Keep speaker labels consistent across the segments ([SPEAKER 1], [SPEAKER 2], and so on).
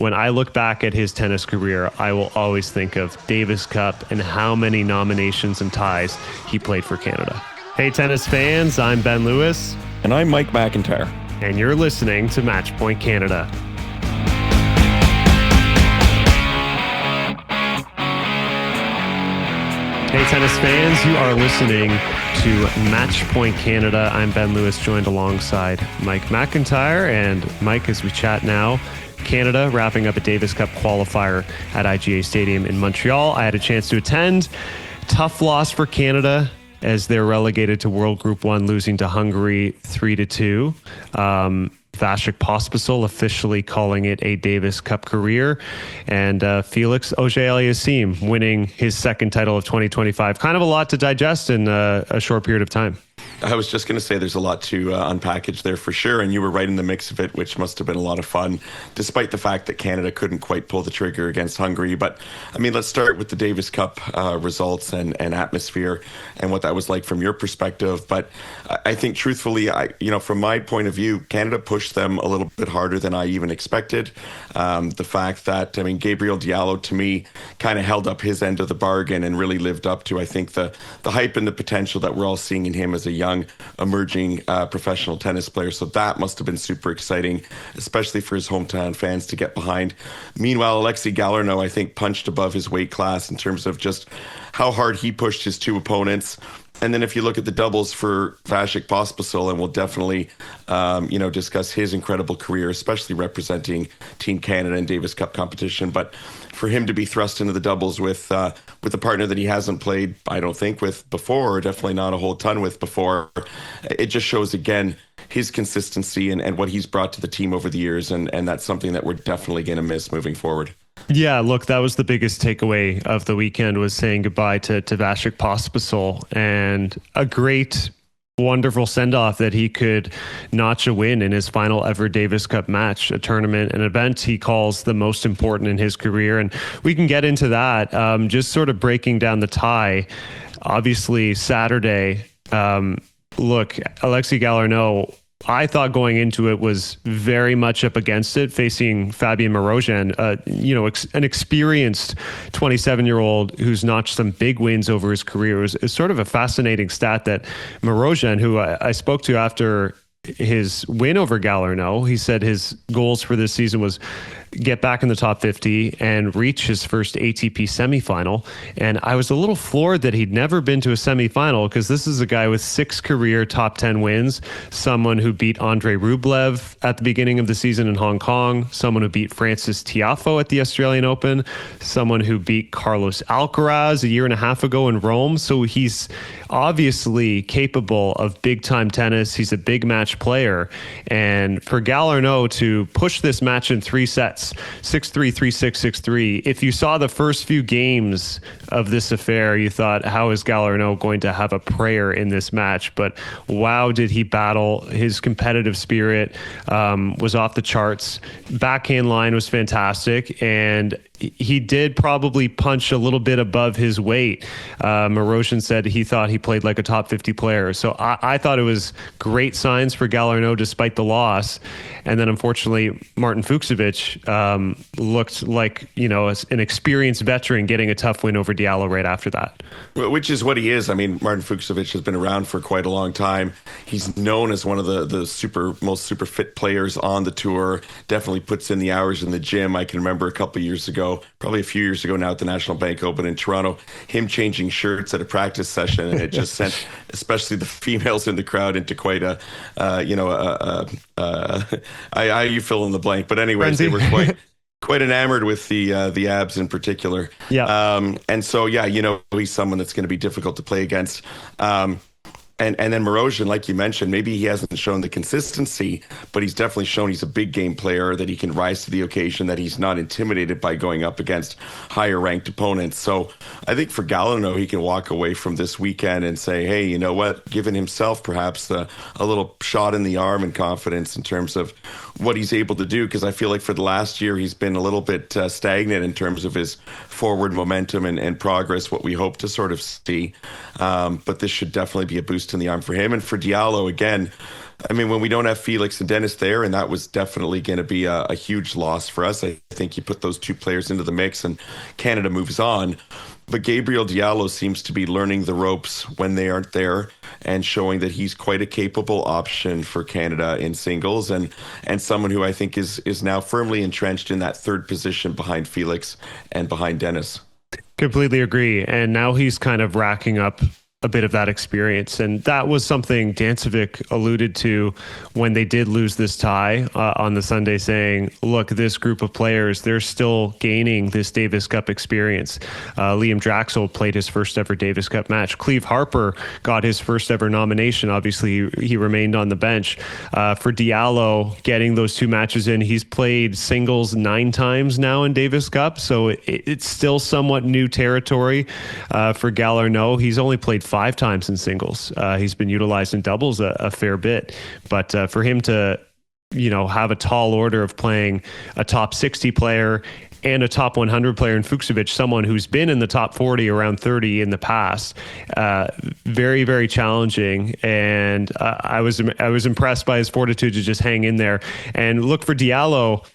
[SPEAKER 1] when I look back at his tennis career, I will always think of Davis Cup and how many nominations and ties he played for Canada. Hey, tennis fans, I'm Ben Lewis.
[SPEAKER 2] And I'm Mike McIntyre.
[SPEAKER 1] And you're listening to Matchpoint Canada. Hey, tennis fans, you are listening to Matchpoint Canada. I'm Ben Lewis, joined alongside Mike McIntyre. And Mike, as we chat now, Canada wrapping up a Davis Cup qualifier at IGA Stadium in Montreal. I had a chance to attend. Tough loss for Canada as they're relegated to World Group 1, losing to Hungary 3-2. Vasek Pospisil officially calling it a Davis Cup career, and Felix Auger-Aliassime winning his second title of 2025. Kind of a lot to digest in a short period of time.
[SPEAKER 2] I was just going to say there's a lot to unpackage there for sure, and you were right in the mix of it, which must have been a lot of fun, despite the fact that Canada couldn't quite pull the trigger against Hungary. But, I mean, let's start with the Davis Cup results and atmosphere and what that was like from your perspective. But I think, truthfully, from my point of view, Canada pushed them a little bit harder than I even expected. The fact that, Gabriel Diallo, to me, kind of held up his end of the bargain and really lived up to, I think, the hype and the potential that we're all seeing in him as a young emerging professional tennis player. So that must have been super exciting, especially for his hometown fans to get behind. Meanwhile, Alexei Galarneau, I think, punched above his weight class in terms of just how hard he pushed his two opponents. And then if you look at the doubles for Vasek Pospisil, and we'll definitely, discuss his incredible career, especially representing Team Canada in Davis Cup competition. But for him to be thrust into the doubles with a partner that he hasn't played, I don't think, with before, or definitely not a whole ton with before, it just shows, again, his consistency and what he's brought to the team over the years. And that's something that we're definitely going to miss moving forward.
[SPEAKER 1] Yeah, look, that was the biggest takeaway of the weekend, was saying goodbye to Vasek Pospisil, and a great, wonderful send-off that he could notch a win in his final ever Davis Cup match, a tournament, an event he calls the most important in his career. And we can get into that. Just sort of breaking down the tie. Obviously, Saturday, look, Alexei Galarneau, I thought going into it was very much up against it, facing Fabien Marozsan, an experienced 27-year-old who's notched some big wins over his career. It's sort of a fascinating stat that Marozsan, who I spoke to after his win over Galarneau, he said his goals for this season was get back in the top 50 and reach his first ATP semifinal. And I was a little floored that he'd never been to a semifinal, because this is a guy with 6 career top 10 wins, someone who beat Andre Rublev at the beginning of the season in Hong Kong, someone who beat Francis Tiafoe at the Australian Open, someone who beat Carlos Alcaraz a year and a half ago in Rome. So he's obviously capable of big time tennis. He's a big match player. And for Galarneau to push this match in 3 sets, 6-3, 3-6, 6-3. If you saw the first few games of this affair, you thought, how is Galarneau going to have a prayer in this match? But wow, did he battle. His competitive spirit was off the charts. Backhand line was fantastic. And he did probably punch a little bit above his weight. Marozsan said he thought he played like a top 50 player. So I thought it was great signs for Galarneau despite the loss. And then unfortunately, Martin Fucsovics looked like, an experienced veteran getting a tough win over Diallo right after that.
[SPEAKER 2] Which is what he is. Martin Fucsovics has been around for quite a long time. He's known as one of the most super fit players on the tour. Definitely puts in the hours in the gym. I can remember a couple of years ago, probably a few years ago now, at the National Bank Open in Toronto, him changing shirts at a practice session, and it just sent especially the females in the crowd into quite you fill in the blank. But anyways, they were quite enamored with the abs in particular.
[SPEAKER 1] Yeah.
[SPEAKER 2] And so, he's someone that's going to be difficult to play against. And then Marozsan, like you mentioned, maybe he hasn't shown the consistency, but he's definitely shown he's a big game player, that he can rise to the occasion, that he's not intimidated by going up against higher ranked opponents. So I think for Galarneau, he can walk away from this weekend and say, hey, you know what, giving himself perhaps a little shot in the arm and confidence in terms of what he's able to do, because I feel like for the last year he's been a little bit stagnant in terms of his forward momentum and progress, what we hope to sort of see. But this should definitely be a boost twist in the arm for him. And for Diallo, again, I mean, when we don't have Felix and Dennis there, and that was definitely going to be a huge loss for us. I think you put those two players into the mix and Canada moves on. But Gabriel Diallo seems to be learning the ropes when they aren't there and showing that he's quite a capable option for Canada in singles and someone who I think is now firmly entrenched in that third position behind Felix and behind Dennis.
[SPEAKER 1] Completely agree. And now he's kind of racking up a bit of that experience. And that was something Dancevic alluded to when they did lose this tie on the Sunday, saying, look, this group of players, they're still gaining this Davis Cup experience. Liam Draxl played his first ever Davis Cup match. Cleve Harper got his first ever nomination. Obviously, he remained on the bench. For Diallo, getting those two matches in, he's played singles 9 times now in Davis Cup. So it's still somewhat new territory for Galarneau. He's only played 5 times in singles. He's been utilized in doubles a fair bit, but for him to, have a tall order of playing a top 60 player and a top 100 player in Fucsovic, someone who's been in the top 40, around 30 in the past, very, very challenging. And I was impressed by his fortitude to just hang in there and look for Diallo.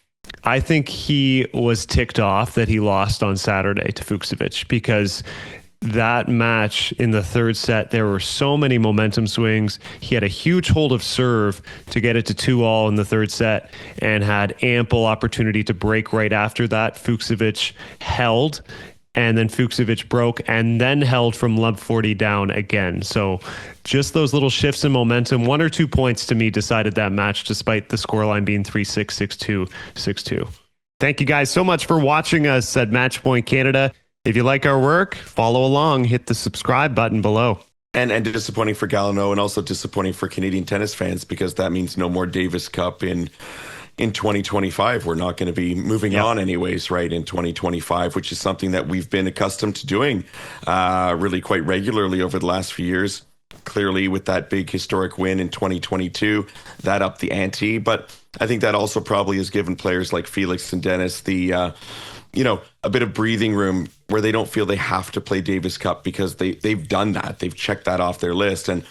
[SPEAKER 1] I think he was ticked off that he lost on Saturday to Fucsovic, because that match in the third set, there were so many momentum swings. He had a huge hold of serve to get it to 2-all in the third set and had ample opportunity to break right after that. Fucsovic held, and then Fucsovic broke and then held from love 40 down again. So just those little shifts in momentum, 1 or 2 points to me decided that match, despite the scoreline being 3-6, 6-2, 6-2. Thank you guys so much for watching us at Matchpoint Canada. If you like our work, follow along, hit the subscribe button below.
[SPEAKER 2] And disappointing for Galarneau, and also disappointing for Canadian tennis fans, because that means no more Davis Cup in 2025. We're not going to be moving on anyways, right, in 2025, which is something that we've been accustomed to doing really quite regularly over the last few years. Clearly, with that big historic win in 2022, that upped the ante. But I think that also probably has given players like Felix and Dennis the a bit of breathing room where they don't feel they have to play Davis Cup, because they've done that. They've checked that off their list, and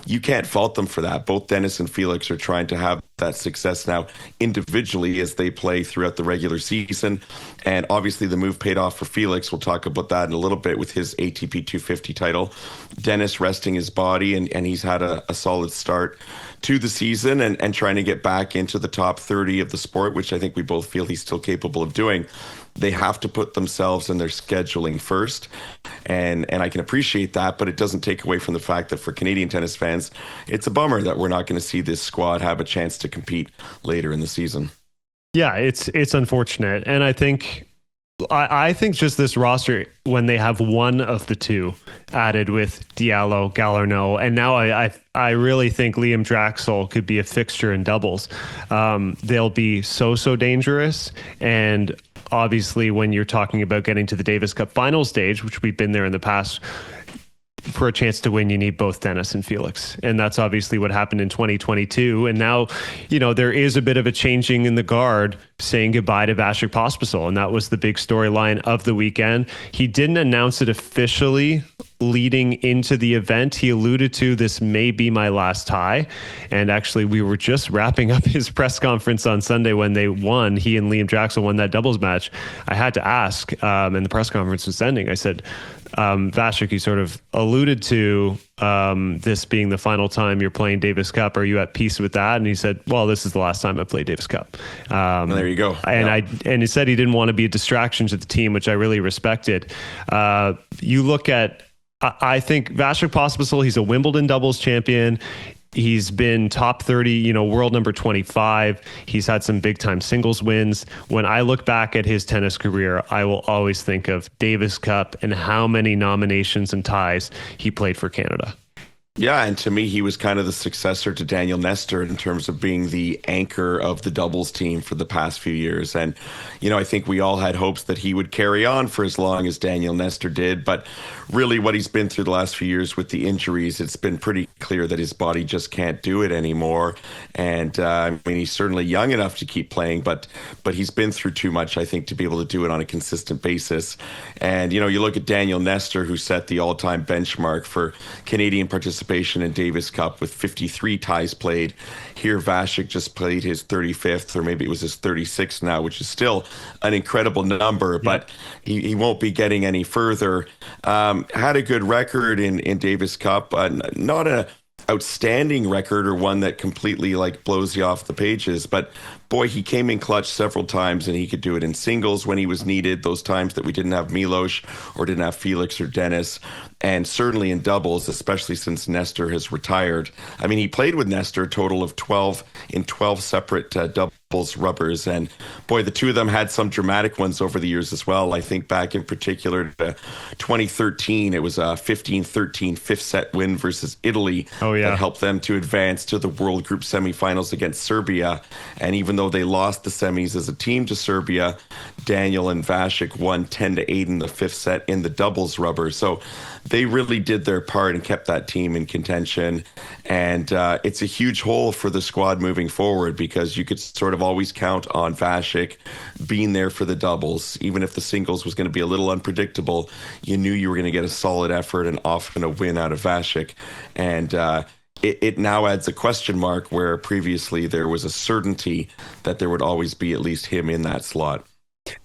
[SPEAKER 2] you can't fault them for that. Both Dennis and Felix are trying to have that success now individually as they play throughout the regular season. And obviously the move paid off for Felix. We'll talk about that in a little bit with his ATP 250 title. Dennis resting his body, and he's had a solid start to the season and trying to get back into the top 30 of the sport, which I think we both feel he's still capable of doing. They have to put themselves and their scheduling first. And I can appreciate that, but it doesn't take away from the fact that for Canadian tennis fans, it's a bummer that we're not going to see this squad have a chance to compete later in the season.
[SPEAKER 1] Yeah, it's unfortunate. And I think just this roster, when they have one of the two added with Diallo, Galarneau, and now I really think Liam Draxl could be a fixture in doubles. They'll be so dangerous. And obviously, when you're talking about getting to the Davis Cup final stage, which we've been there in the past, for a chance to win, you need both Dennis and Felix. And that's obviously what happened in 2022. And now, there is a bit of a changing in the guard, saying goodbye to Vasek Pospisil. And that was the big storyline of the weekend. He didn't announce it officially leading into the event. He alluded to, this may be my last tie. And actually, we were just wrapping up his press conference on Sunday when they won. He and Liam Draxl won that doubles match. I had to ask, and the press conference was ending, I said, Vasek, you sort of alluded to this being the final time you're playing Davis Cup. Are you at peace with that? And he said, well, this is the last time I played Davis Cup.
[SPEAKER 2] There you go.
[SPEAKER 1] And he said he didn't want to be a distraction to the team, which I really respected. You look at, I think Vasek Pospisil, he's a Wimbledon doubles champion. He's been top 30, world number 25. He's had some big time singles wins. When I look back at his tennis career, I will always think of Davis Cup and how many nominations and ties he played for Canada.
[SPEAKER 2] Yeah, and to me, he was kind of the successor to Daniel Nestor in terms of being the anchor of the doubles team for the past few years. And, I think we all had hopes that he would carry on for as long as Daniel Nestor did. But really what he's been through the last few years with the injuries, it's been pretty clear that his body just can't do it anymore. And I mean, he's certainly young enough to keep playing, but he's been through too much, I think, to be able to do it on a consistent basis. And, you know, you look at Daniel Nestor, who set the all-time benchmark for Canadian participation in Davis Cup with 53 ties played. Here, Vasek just played his 35th, or maybe it was his 36th now, which is still an incredible number, but he won't be getting any further. Had a good record in Davis Cup, not a outstanding record or one that completely like blows you off the pages, but boy, he came in clutch several times, and he could do it in singles when he was needed, those times that we didn't have Milos or didn't have Felix or Dennis, and certainly in doubles, especially since Nestor has retired. I mean, he played with Nestor a total of 12 separate doubles rubbers, and boy, the two of them had some dramatic ones over the years as well. I think back in particular to 2013, it was a 15-13 fifth set win versus Italy that helped them to advance to the World Group semifinals against Serbia. And even though they lost the semis as a team to Serbia, Daniel and Vasek won 10-8 in the fifth set in the doubles rubber. So they really did their part and kept that team in contention. And it's a huge hole for the squad moving forward, because you could sort of always count on Vasek being there for the doubles. Even if the singles was going to be a little unpredictable, you knew you were going to get a solid effort and often a win out of Vasek. And it now adds a question mark where previously there was a certainty that there would always be at least him in that slot.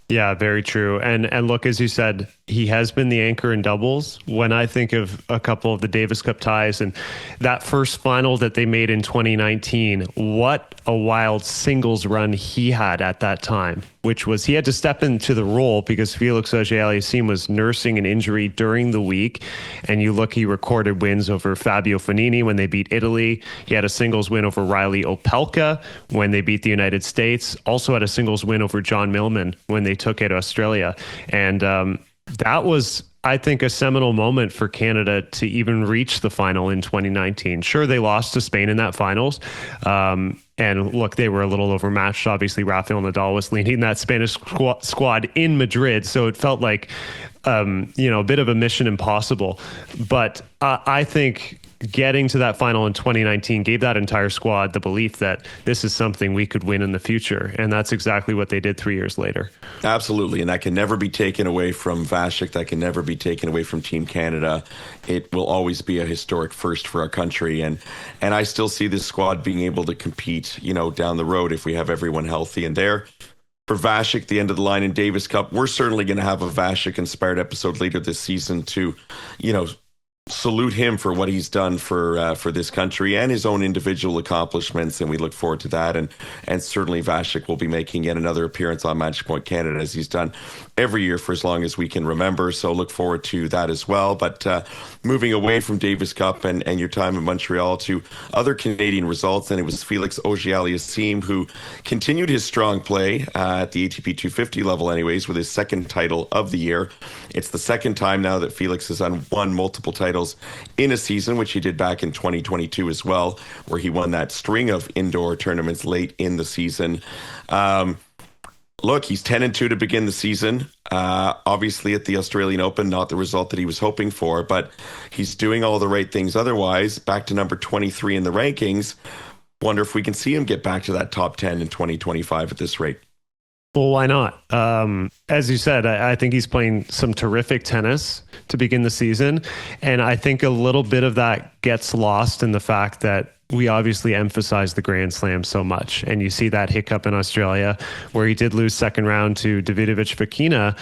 [SPEAKER 1] Yeah, very true. And look, as you said, he has been the anchor in doubles. When I think of a couple of the Davis Cup ties and that first final that they made in 2019, what a wild singles run he had at that time, which was he had to step into the role because Felix Auger-Aliassime was nursing an injury during the week. And you look, he recorded wins over Fabio Fognini when they beat Italy. He had a singles win over Riley Opelka when they beat the United States. Also had a singles win over John Millman when they took it Australia. And that was, I think, a seminal moment for Canada to even reach the final in 2019. Sure, they lost to Spain in that finals. And look, they were a little overmatched. Obviously, Rafael Nadal was leading that Spanish squad in Madrid. So it felt like, a bit of a mission impossible. But I think getting to that final in 2019 gave that entire squad the belief that this is something we could win in the future. And that's exactly what they did 3 years later.
[SPEAKER 2] Absolutely. And that can never be taken away from Vasek. That can never be taken away from Team Canada. It will always be a historic first for our country. And I still see this squad being able to compete, down the road if we have everyone healthy and there. For Vasek, the end of the line in Davis Cup, we're certainly going to have a Vasek-inspired episode later this season to, salute him for what he's done for this country and his own individual accomplishments, and we look forward to that. And certainly Vasek will be making yet another appearance on Match Point Canada, as he's done every year for as long as we can remember. So look forward to that as well. But moving away from Davis Cup and your time in Montreal to other Canadian results, and it was Felix Auger-Aliassime who continued his strong play at the ATP 250 level anyways, with his second title of the year. It's the second time now that Felix has won multiple titles in a season, which he did back in 2022 as well, where he won that string of indoor tournaments late in the season. Look, he's 10-2 to begin the season. Obviously at the Australian Open, not the result that he was hoping for, but he's doing all the right things otherwise. Back to number 23 in the rankings. Wonder if we can see him get back to that top 10 in 2025 at this rate.
[SPEAKER 1] Well, why not? As you said, I think he's playing some terrific tennis to begin the season. And I think a little bit of that gets lost in the fact that we obviously emphasize the Grand Slam so much. And you see that hiccup in Australia where he did lose second round to Davidovich Fokina.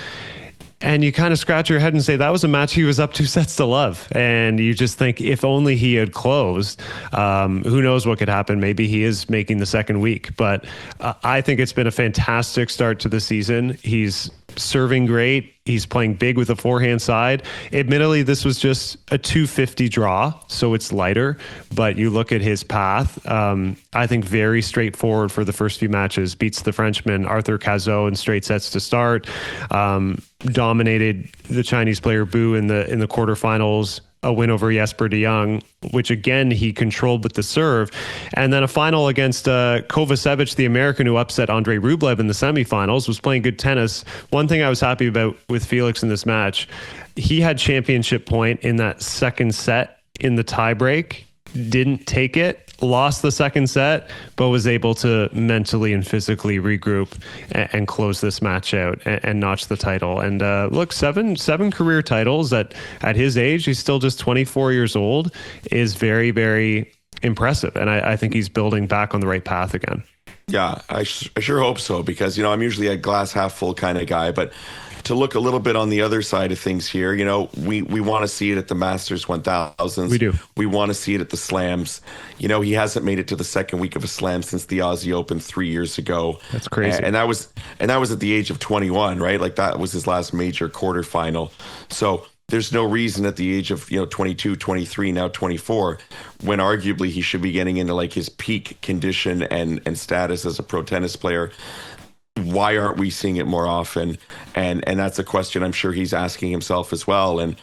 [SPEAKER 1] And you kind of scratch your head and say, that was a match he was up 2-0 And you just think, if only he had closed, who knows what could happen. Maybe he is making the second week. But I think it's been a fantastic start to the season. He's serving great. He's playing big with the forehand side. Admittedly, this was just a 250 draw, so it's lighter. But you look at his path, I think very straightforward for the first few matches. Beats the Frenchman Arthur Cazot in straight sets to start. Dominated the Chinese player Bu in the quarterfinals. A win over Jesper de Jong, which again he controlled with the serve, and then a final against Kovacevic, the American who upset Andrei Rublev in the semifinals, was playing good tennis. One thing I was happy about with Felix in this match, he had championship point in that second set in the tiebreak. didn't take it, lost the second set, but was able to mentally and physically regroup and close this match out and notch the title. And look, seven career titles at his age, he's still just 24 years old, is very, very impressive. And I think he's building back on the right path again.
[SPEAKER 2] Yeah, I sure hope so, because, I'm usually a glass half full kind of guy, but to look a little bit on the other side of things here, we want to see it at the Masters 1000s.
[SPEAKER 1] We do.
[SPEAKER 2] We want to see it at the Slams. He hasn't made it to the second week of a Slam since the Aussie Open 3 years ago.
[SPEAKER 1] That's crazy.
[SPEAKER 2] And that was at the age of 21, right? Like, that was his last major quarterfinal. So there's no reason at the age of 22, 23, now 24, when arguably he should be getting into like his peak condition and status as a pro tennis player. Why aren't we seeing it more often? And that's a question I'm sure he's asking himself as well. And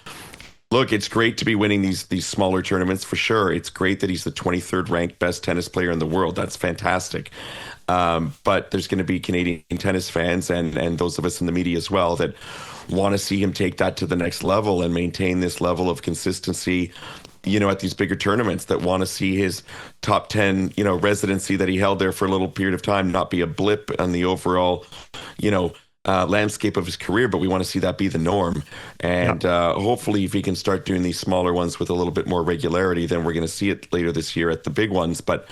[SPEAKER 2] look, it's great to be winning these smaller tournaments for sure. It's great that he's the 23rd ranked best tennis player in the world. That's fantastic. But there's going to be Canadian tennis fans and those of us in the media as well that want to see him take that to the next level and maintain this level of consistency, at these bigger tournaments, that want to see his top 10, residency that he held there for a little period of time not be a blip on the overall, landscape of his career, but we want to see that be the norm. And hopefully if he can start doing these smaller ones with a little bit more regularity, then we're going to see it later this year at the big ones. But,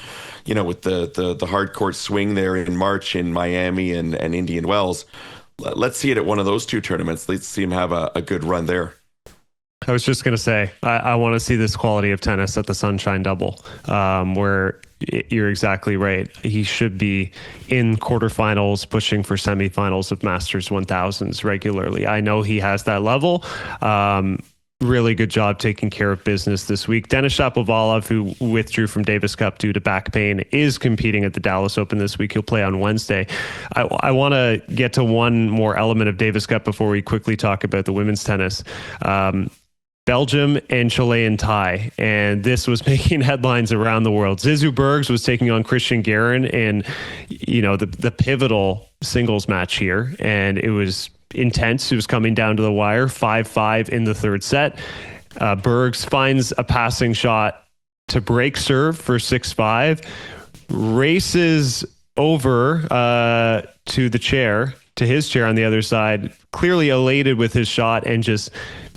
[SPEAKER 2] with the hard court swing there in March in Miami and Indian Wells, let's see it at one of those two tournaments. Let's see him have a good run there.
[SPEAKER 1] I was just going to say, I want to see this quality of tennis at the Sunshine Double, where you're exactly right. He should be in quarterfinals, pushing for semifinals of Masters 1000s regularly. I know he has that level. Really good job taking care of business this week. Denis Shapovalov, who withdrew from Davis Cup due to back pain, is competing at the Dallas Open this week. He'll play on Wednesday. I want to get to one more element of Davis Cup before we quickly talk about the women's tennis. Belgium and Chilean tie, and this was making headlines around the world. Zizou Bergs was taking on Christian Guerin in, the pivotal singles match here, and it was intense. It was coming down to the wire, 5-5 in the third set. Bergs finds a passing shot to break serve for 6-5, races over to his chair on the other side, clearly elated with his shot and just,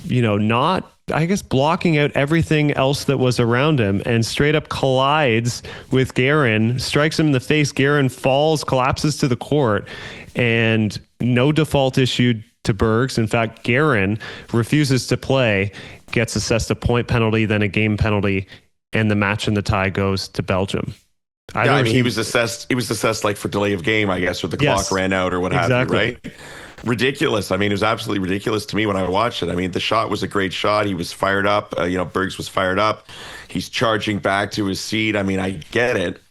[SPEAKER 1] not, I guess, blocking out everything else that was around him, and straight up collides with Guerin, strikes him in the face. Guerin falls, collapses to the court, and no default issued to Bergs. In fact, Guerin refuses to play, gets assessed a point penalty, then a game penalty, and the match and the tie goes to Belgium.
[SPEAKER 2] He was assessed like for delay of game, I guess, or the clock ran out or what have you, right? Ridiculous. It was absolutely ridiculous to me when I watched it. The shot was a great shot. He was fired up. Bergs was fired up. He's charging back to his seat. I get it,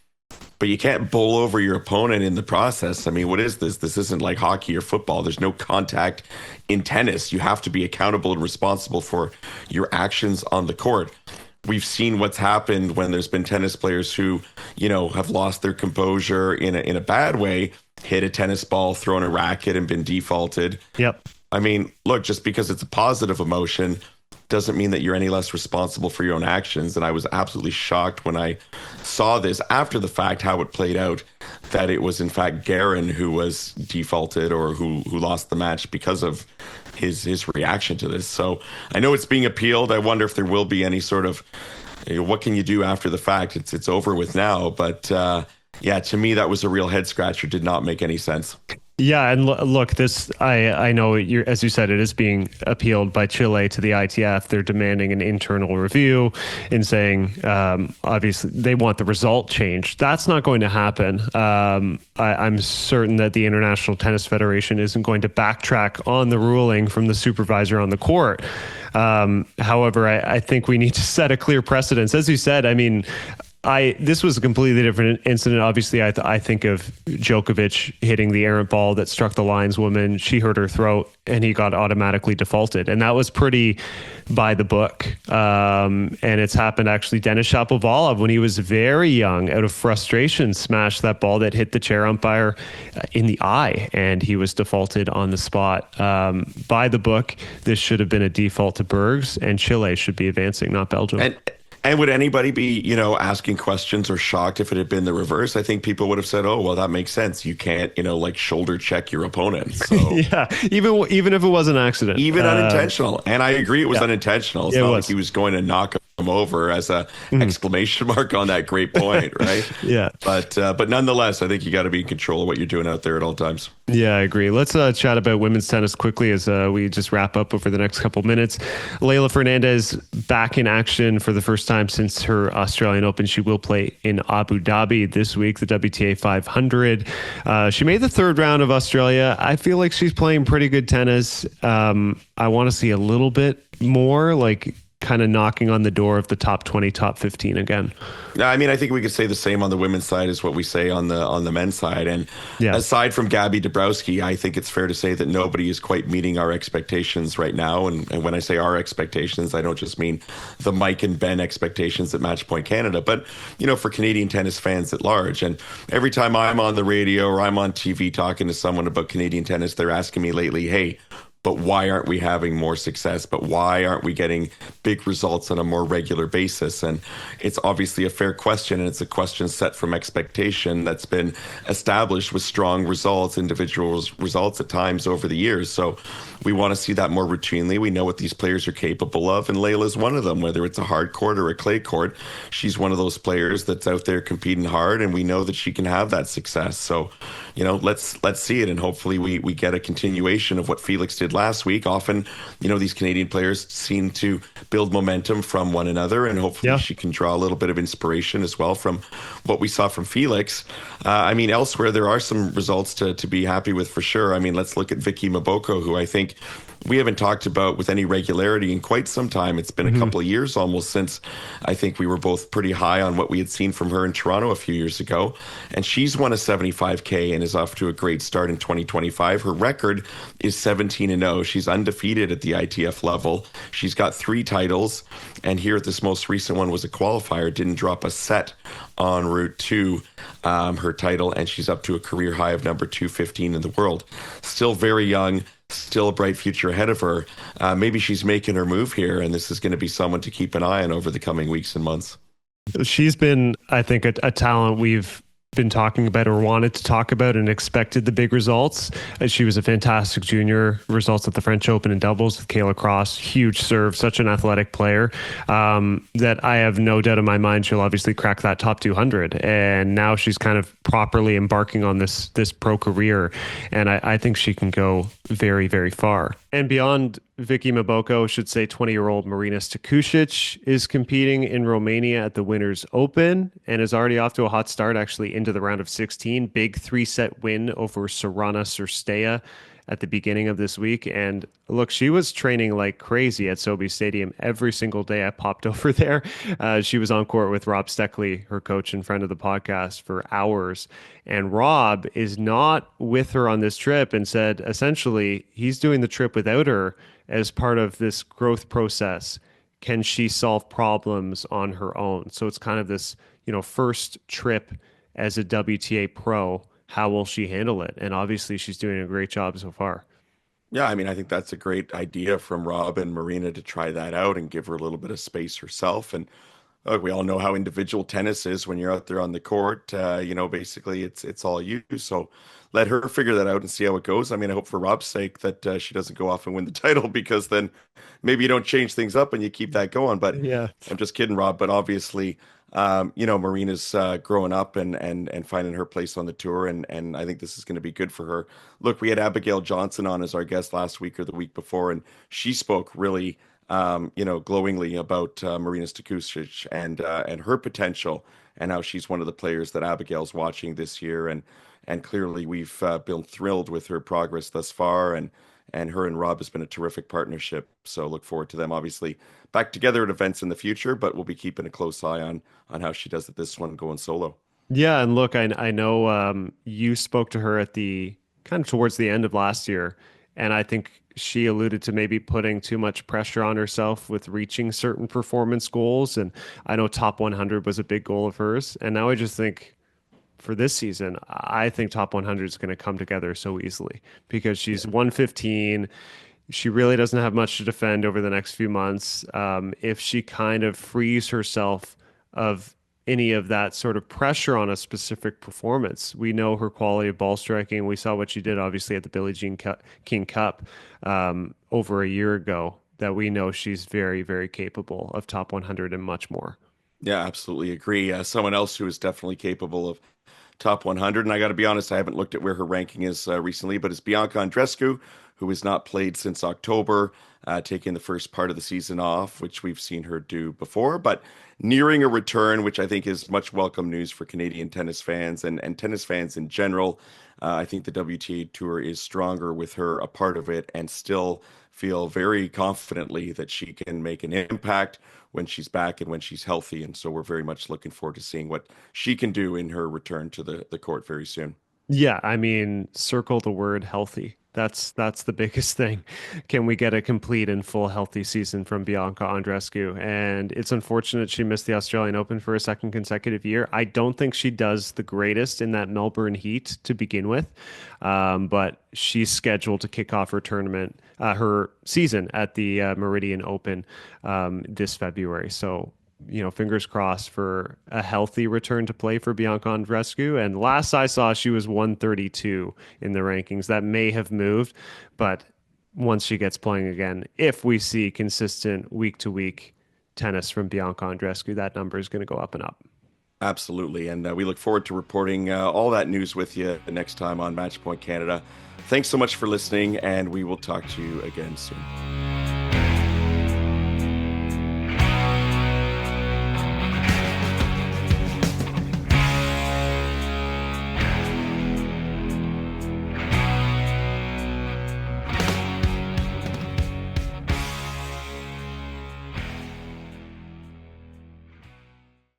[SPEAKER 2] but you can't bowl over your opponent in the process. What is this? This isn't like hockey or football. There's no contact in tennis. You have to be accountable and responsible for your actions on the court. We've seen what's happened when there's been tennis players who, have lost their composure in a bad way, hit a tennis ball, thrown a racket, and been defaulted.
[SPEAKER 1] Yep.
[SPEAKER 2] Look, just because it's a positive emotion doesn't mean that you're any less responsible for your own actions. And I was absolutely shocked when I saw this after the fact, how it played out, that it was in fact Guerin who was defaulted or who lost the match because of his reaction to this. So I know it's being appealed. I wonder if there will be any sort of, what can you do after the fact? It's over with now. But to me, that was a real head scratcher. Did not make any sense.
[SPEAKER 1] Yeah, and look, this, I know, as you said, it is being appealed by Chile to the ITF. They're demanding an internal review and saying, obviously, they want the result changed. That's not going to happen. I'm certain that the International Tennis Federation isn't going to backtrack on the ruling from the supervisor on the court. However, I think we need to set a clear precedence. As you said, this was a completely different incident. Obviously, I think of Djokovic hitting the errant ball that struck the lineswoman. She hurt her throat, and he got automatically defaulted. And that was pretty by the book. And it's happened, actually. Denis Shapovalov, when he was very young, out of frustration, smashed that ball that hit the chair umpire in the eye, and he was defaulted on the spot. By the book, this should have been a default to Bergs, and Chile should be advancing, not Belgium.
[SPEAKER 2] And would anybody be, asking questions or shocked if it had been the reverse? I think people would have said, "Oh, well, that makes sense. You can't, like shoulder check your opponent." So
[SPEAKER 1] Yeah, even if it was an accident.
[SPEAKER 2] even unintentional. And I agree it was
[SPEAKER 1] Yeah,
[SPEAKER 2] unintentional. It's
[SPEAKER 1] it
[SPEAKER 2] not like
[SPEAKER 1] was.
[SPEAKER 2] he was going to knock him over as a
[SPEAKER 1] Mhm.
[SPEAKER 2] exclamation mark on that great point, right?
[SPEAKER 1] Yeah.
[SPEAKER 2] But nonetheless, I think you got to be in control of what you're doing out there at all times.
[SPEAKER 1] Yeah, I agree. Let's chat about women's tennis quickly as we just wrap up over the next couple minutes. Leylah Fernandez back in action for the first time since her Australian Open. She will play in Abu Dhabi this week, the WTA 500. She made the third round of Australia. I feel like she's playing pretty good tennis. I want to see a little bit more, like kind of knocking on the door of the top 20, top 15 again.
[SPEAKER 2] I mean, I think we could say the same on the women's side as what we say on the men's side. And
[SPEAKER 1] Yeah.
[SPEAKER 2] aside from Gabby Dabrowski, I think it's fair to say that nobody is quite meeting our expectations right now. And when I say our expectations, I don't just mean the Mike and Ben expectations at Matchpoint Canada, but for Canadian tennis fans at large. And every time I'm on the radio or I'm on TV talking to someone about Canadian tennis, they're asking me lately, "Hey, but why aren't we having more success? But why aren't we getting big results on a more regular basis?" And it's obviously a fair question, and it's a question set from expectation that's been established with strong results, individual results at times over the years. So we want to see that more routinely. We know what these players are capable of, and Leylah's one of them, whether it's a hard court or a clay court. She's one of those players that's out there competing hard, and we know that she can have that success. So, let's see it, and hopefully we get a continuation of what Felix did last week. Often, these Canadian players seem to build momentum from one another, and hopefully she can draw a little bit of inspiration as well from what we saw from Felix. I mean, elsewhere, there are some results to be happy with for sure. I mean, let's look at Vicky Mboko, who I think we haven't talked about with any regularity in quite some time. It's been a couple of years almost since I think we were both pretty high on what we had seen from her in Toronto a few years ago. And she's won a 75K and is off to a great start in 2025. Her record is 17-0. She's undefeated at the ITF level. She's got 3 titles. And here at this most recent one was a qualifier, didn't drop a set en route to her title. And she's up to a career high of number 215 in the world. Still very young. Still a bright future ahead of her. Maybe she's making her move here, and this is going to be someone to keep an eye on over the coming weeks and months.
[SPEAKER 1] She's been, I think, a talent we've been talking about or wanted to talk about and expected the big results. She was a fantastic junior. Results at the French Open in doubles with Kayla Cross. Huge serve, such an athletic player that I have no doubt in my mind she'll obviously crack that top 200. And now she's kind of properly embarking on this pro career. And I think she can go very, very far. And beyond Vicky Mboko, should say 20-year-old Marina Stakusic is competing in Romania at the Winners Open and is already off to a hot start, actually into the round of 16. Big 3-set win over Sorana Cirstea at the beginning of this week. And look, she was training like crazy at Sobe Stadium every single day. I popped over there. She was on court with Rob Steckley, her coach and friend of the podcast, for hours. And Rob is not with her on this trip and said, essentially, he's doing the trip without her as part of this growth process. Can she solve problems on her own? So it's kind of this, first trip as a WTA pro. How will she handle it? And obviously she's doing a great job so far.
[SPEAKER 2] Yeah, I mean, I think that's a great idea from Rob and Marina to try that out and give her a little bit of space herself. And look, we all know how individual tennis is when you're out there on the court. Basically it's all you. So let her figure that out and see how it goes. I mean, I hope for Rob's sake that she doesn't go off and win the title, because then maybe you don't change things up and you keep that going. But
[SPEAKER 1] Yeah.
[SPEAKER 2] I'm just kidding, Rob. But obviously, Marina's growing up and finding her place on the tour, and I think this is going to be good for her. Look, we had Abigail Johnson on as our guest last week or the week before, and she spoke really, glowingly about Marina Stakusic and her potential, and how she's one of the players that Abigail's watching this year, and clearly we've been thrilled with her progress thus far, and her and Rob has been a terrific partnership. So look forward to them obviously back together at events in the future, but we'll be keeping a close eye on how she does at this one going solo.
[SPEAKER 1] Yeah. And look, I know you spoke to her at the kind of towards the end of last year. And I think she alluded to maybe putting too much pressure on herself with reaching certain performance goals. And I know top 100 was a big goal of hers. And now I just think for this season, I think top 100 is going to come together so easily because she's 115. She really doesn't have much to defend over the next few months. If she kind of frees herself of any of that sort of pressure on a specific performance, we know her quality of ball striking. We saw what she did, obviously, at the Billie Jean King Cup over a year ago. That we know she's very, very capable of top 100 and much more.
[SPEAKER 2] Yeah, absolutely agree. Someone else who is definitely capable of top 100. And I got to be honest, I haven't looked at where her ranking is recently, but it's Bianca Andreescu, who has not played since October, taking the first part of the season off, which we've seen her do before, but nearing a return, which I think is much welcome news for Canadian tennis fans and tennis fans in general. I think the WTA Tour is stronger with her a part of it and still feel very confidently that she can make an impact when she's back and when she's healthy. And so we're very much looking forward to seeing what she can do in her return to the court very soon.
[SPEAKER 1] Yeah, I mean, circle the word healthy. That's the biggest thing. Can we get a complete and full healthy season from Bianca Andreescu? And it's unfortunate she missed the Australian Open for a second consecutive year. I don't think she does the greatest in that Melbourne heat to begin with, but she's scheduled to kick off her tournament, her season at the Meridian Open this February. So fingers crossed for a healthy return to play for Bianca Andreescu. And last I saw, she was 132 in the rankings. That may have moved, but once she gets playing again, if we see consistent week to week tennis from Bianca Andreescu, that number is going to go up and up.
[SPEAKER 2] Absolutely. And we look forward to reporting all that news with you next time on Matchpoint Canada. Thanks so much for listening, and we will talk to you again soon.